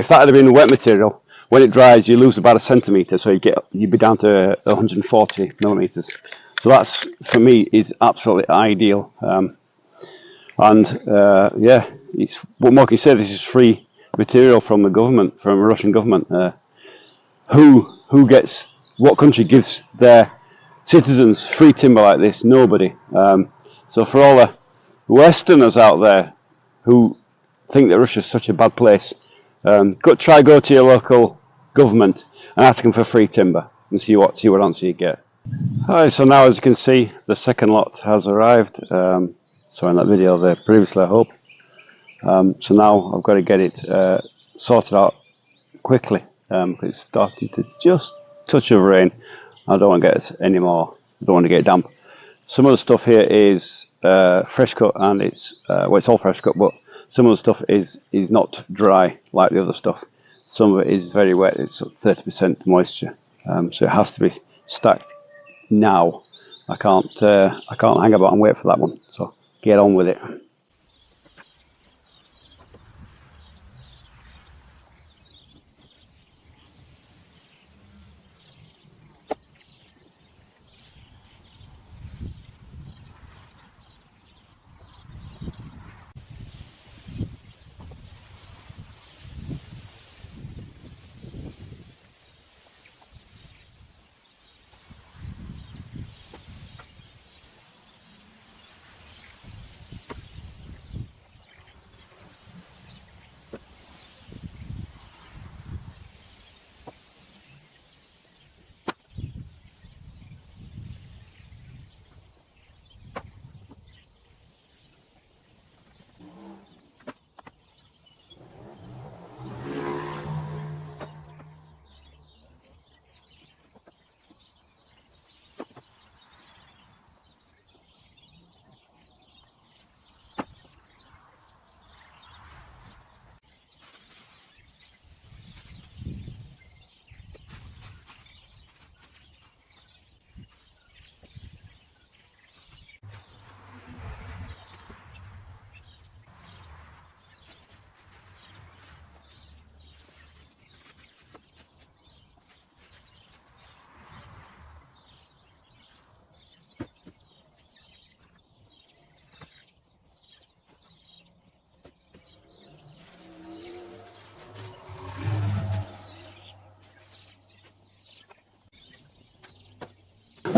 If that had been wet material, when it dries, you lose about a centimetre, so you'd be down to 140 millimetres. So that's, for me, is absolutely ideal. Yeah, what more can you say? This is free material from the government, from the Russian government. What country gives their citizens free timber like this? Nobody. So for all the Westerners out there who think that Russia's such a bad place, go to your local government and ask them for free timber and see what answer you get. Alright, so now as you can see, the second lot has arrived. So in that video there previously, I hope. So now I've got to get it sorted out quickly, because it's starting to just touch of rain. I don't want to get it anymore. I don't want to get it damp. Some of the stuff here is fresh cut, and it's all fresh cut, but some of the stuff is not dry like the other stuff. Some of it is very wet. It's 30% moisture, so it has to be stacked now. I can't hang about and wait for that one. So get on with it.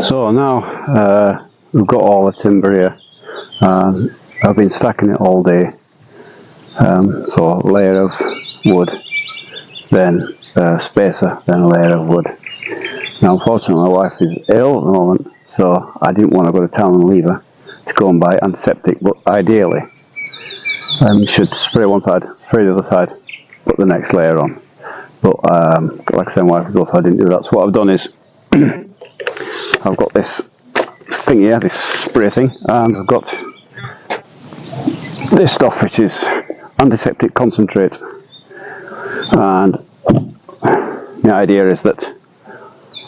So now we've got all the timber here. I've been stacking it all day. So a layer of wood, then spacer, then a layer of wood. Now unfortunately my wife is ill at the moment, so I didn't want to go to town and leave her to go and buy antiseptic, but ideally you should spray one side, spray the other side, put the next layer on. But like I said, my wife is also, I didn't do that. So what I've done is I've got this thing here, this spray thing, and I've got this stuff which is antiseptic concentrate, and the idea is that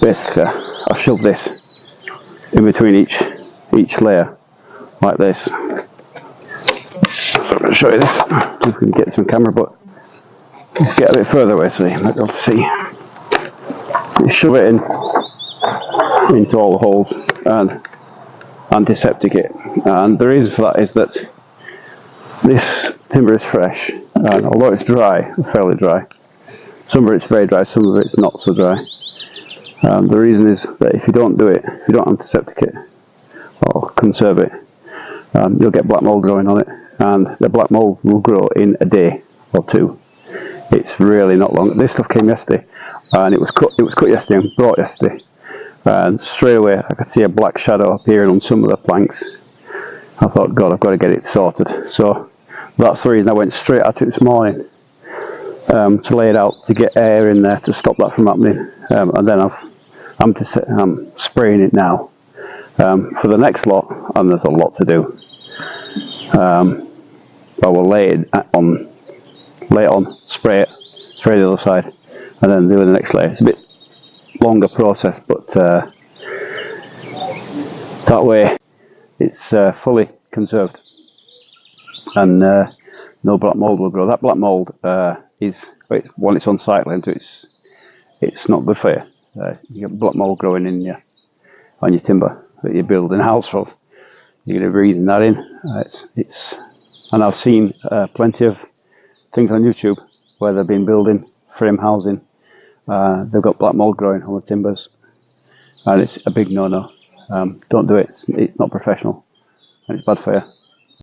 basically I'll shove this in between each layer like this. So I'm going to show you this, if we can get some camera, but get a bit further away so you might be able to see. You shove it into all the holes and antiseptic it, and the reason for that is that this timber is fresh, and although it's dry, fairly dry, some of it's very dry, some of it's not so dry. The reason is that if you don't do it, if you don't antiseptic it or conserve it, you'll get black mold growing on it, and the black mold will grow in a day or two. It's really not long. This stuff came yesterday, and it was cut yesterday and brought yesterday, and straight away I could see a black shadow appearing on some of the planks. I thought, God, I've got to get it sorted. So that's the reason I went straight at it this morning, to lay it out, to get air in there to stop that from happening, and then I'm spraying it now for the next lot, and there's a lot to do. I will lay it on, spray the other side, and then do the next layer. It's a bit longer process, but that way it's fully conserved, and no black mold will grow. That black mold is, well, it's unsightly, and it's not good for you. You get black mold growing in on your timber that you're building a house from. You're going to be breathing that in. And I've seen plenty of things on YouTube where they've been building frame housing. They've got black mold growing on the timbers, and it's a big no-no. Don't do it. It's not professional, and it's bad for you.